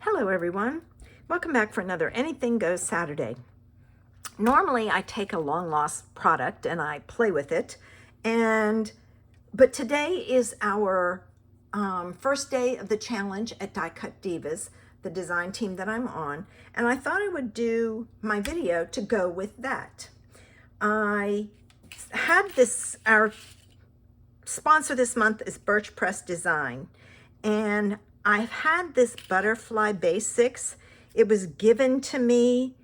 Hello everyone, welcome back for another Anything Goes Saturday. Normally I take a long lost product and I play with it, but today is our first day of the challenge at Cut Divas, the design team that I'm on, and I thought I would do my video to go with that. I had our sponsor this month is Birch Press Design, and I've had this Butterfly Basics. It was given to me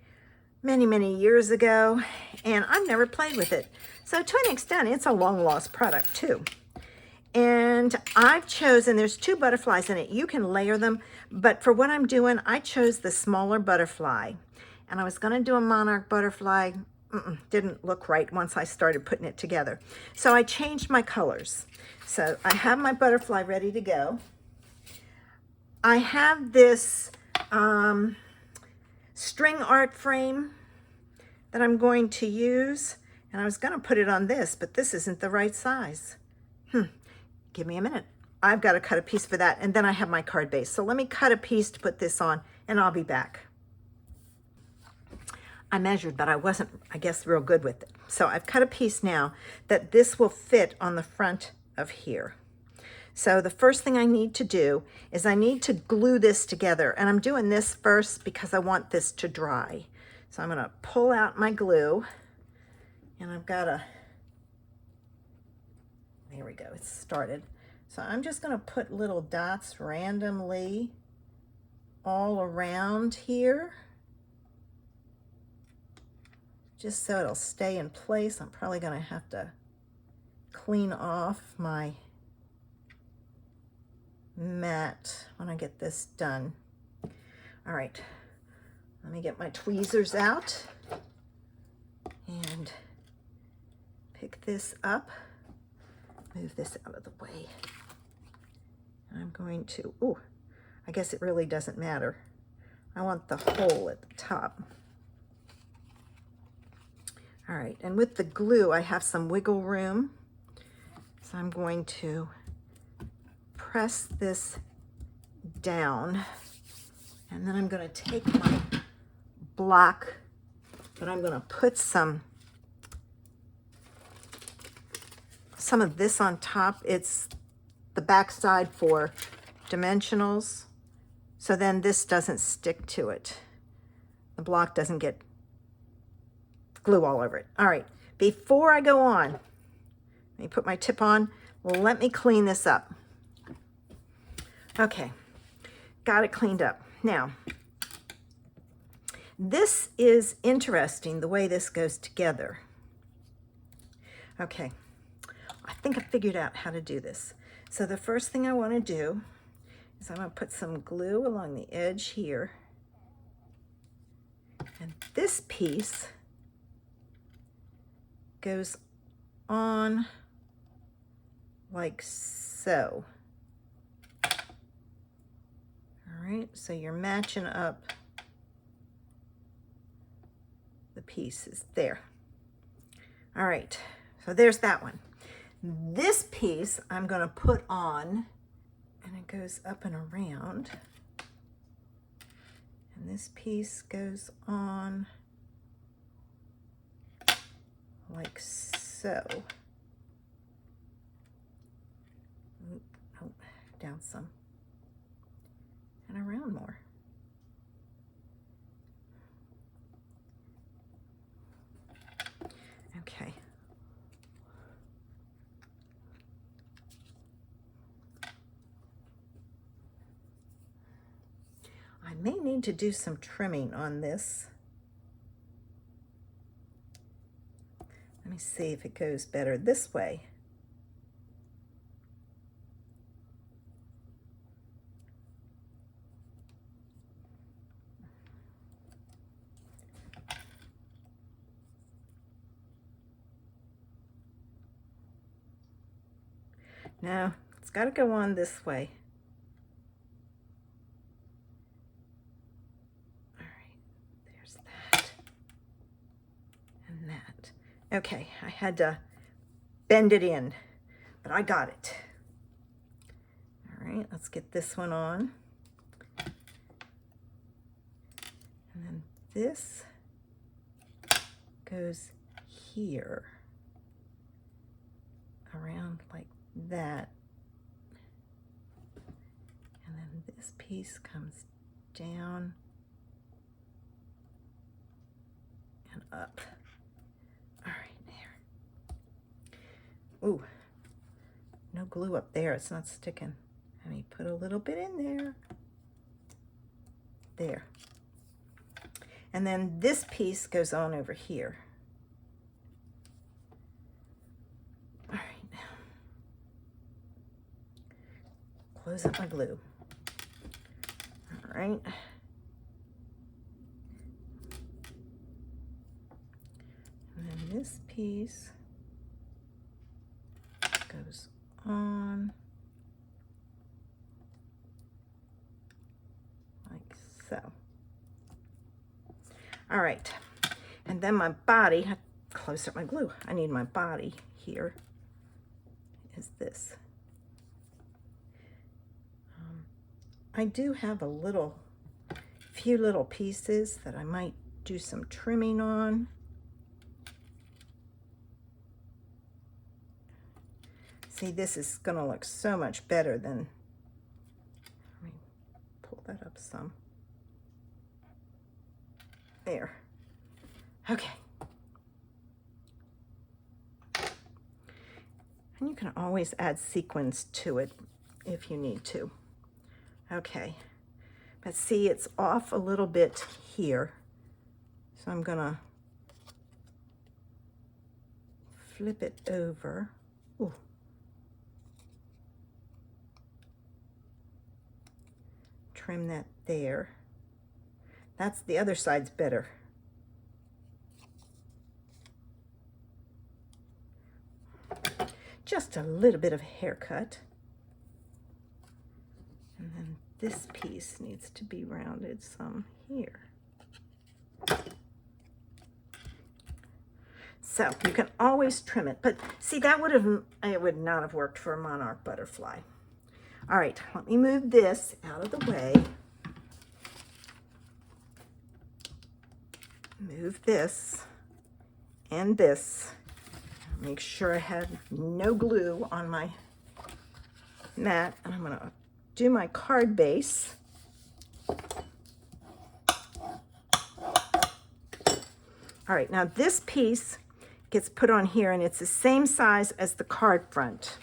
many years ago, and I've never played with it. So to an extent, it's a long lost product too. And I've chosen, there's two butterflies in it. You can layer them, but for what I'm doing, I chose the smaller butterfly. And I was gonna do a monarch butterfly. Didn't look right once I started putting it together. So I changed my colors. So I have my butterfly ready to go. I have this string art frame that I'm going to use, and I was going to put it on this, but this isn't the right size. Give me a minute. I've got to cut a piece for that, and then I have my card base. So let me cut a piece to put this on, and I'll be back. I measured, but I wasn't, I guess, real good with it. So I've cut a piece now that this will fit on the front of here. So the first thing I need to do is I need to glue this together, and I'm doing this first because I want this to dry. So I'm going to pull out my glue, and I've got there we go, it's started. So I'm just going to put little dots randomly all around here, just so it'll stay in place. I'm probably going to have to clean off my mat when I get this done. All right, let me get my tweezers out and pick this up, move this out of the way. I'm going to, I guess it really doesn't matter. I want the hole at the top. All right, and with the glue, I have some wiggle room. So I'm going to press this down, and then I'm going to take my block, but I'm going to put some of this on top. It's the back side for dimensionals, so then this doesn't stick to it. The block doesn't get glue all over it. All right, before I go on, let me put my tip on. Let me clean this up. Okay, got it cleaned up. Now, this is interesting, the way this goes together. Okay, I think I figured out how to do this. So the first thing I want to do is I'm going to put some glue along the edge here. And this piece goes on like so. All right, so you're matching up the pieces there. All right, so there's that one. This piece I'm going to put on, and it goes up and around. And this piece goes on like so. Oh, down some. And around more. Okay. I may need to do some trimming on this. Let me see if it goes better this way. No, it's got to go on this way. All right, there's that and that. Okay, I had to bend it in, but I got it. All right, let's get this one on. this goes here, around like that. And then this piece comes down and up. All right, there. Ooh, no glue up there, it's not sticking. Let me put a little bit in there. There. And then this piece goes on over here. All right. Close up my glue. All right. And then this piece goes on like so. All right, and then my body, close up my glue. I need my body here, is this. I do have a few little pieces that I might do some trimming on. See, this is gonna look so much better than, let me pull that up some. There. Okay. And you can always add sequins to it if you need to. Okay. But see, it's off a little bit here. So I'm gonna flip it over. Ooh. Trim that there. That's the other side's better. Just a little bit of haircut. And then this piece needs to be rounded some here. So you can always trim it, but see, it would not have worked for a monarch butterfly. All right, let me move this out of the way. Move this and this. Make sure I have no glue on my mat. And I'm gonna do my card base. All right, now this piece gets put on here and it's the same size as the card front.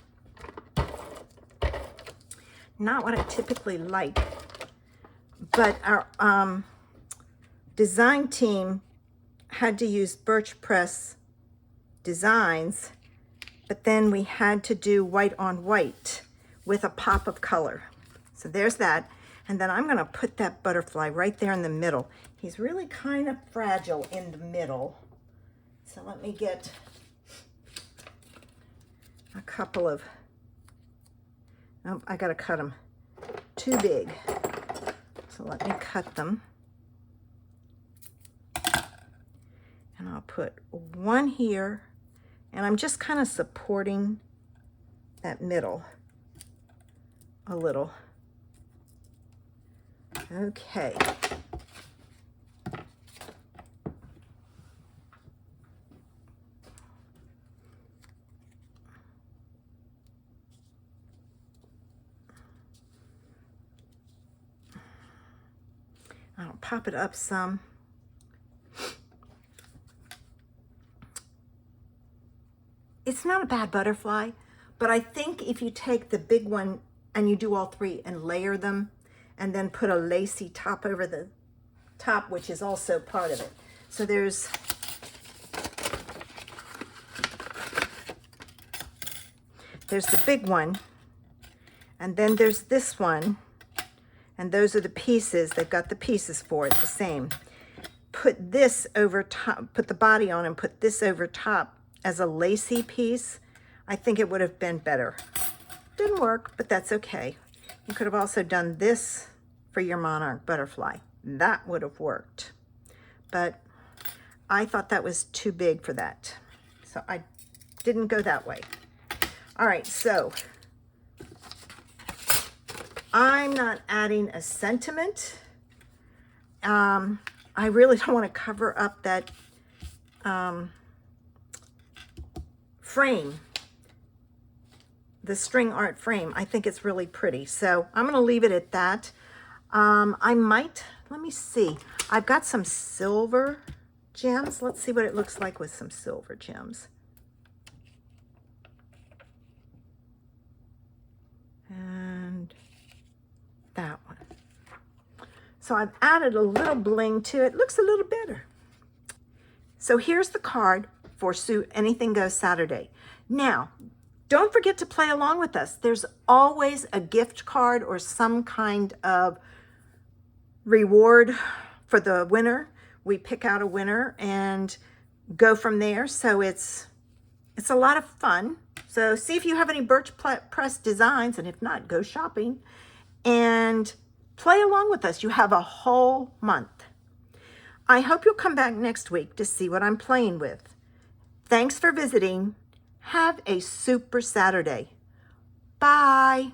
Not what I typically like, but our design team had to use Birch Press Designs, but then we had to do white on white with a pop of color. So there's that. And then I'm gonna put that butterfly right there in the middle. He's really kind of fragile in the middle. So let me get a couple of, oh, I gotta cut them too big. So let me cut them. And I'll put one here, and I'm just kind of supporting that middle a little. Okay. I'll pop it up some. It's not a bad butterfly, but I think if you take the big one and you do all three and layer them and then put a lacy top over the top, which is also part of it. So there's the big one, and then there's this one, and those are the pieces. They've got the pieces for it, the same. Put this over top, put the body on and put this over top as a lacy piece. I think it would have been better. Didn't work, but that's okay. You could have also done this for your monarch butterfly. That would have worked. But I thought that was too big for that. So I didn't go that way. All right, so I'm not adding a sentiment. I really don't want to cover up that frame, the string art frame. I think it's really pretty. So I'm going to leave it at that. I might, let me see. I've got some silver gems. Let's see what it looks like with some silver gems. And that one. So I've added a little bling to it. Looks a little better. So here's the card for Anything Goes Saturday. Now, don't forget to play along with us. There's always a gift card or some kind of reward for the winner. We pick out a winner and go from there. So it's a lot of fun. So see if you have any Birch Press designs, and if not, go shopping and play along with us. You have a whole month. I hope you'll come back next week to see what I'm playing with. Thanks for visiting. Have a super Saturday. Bye.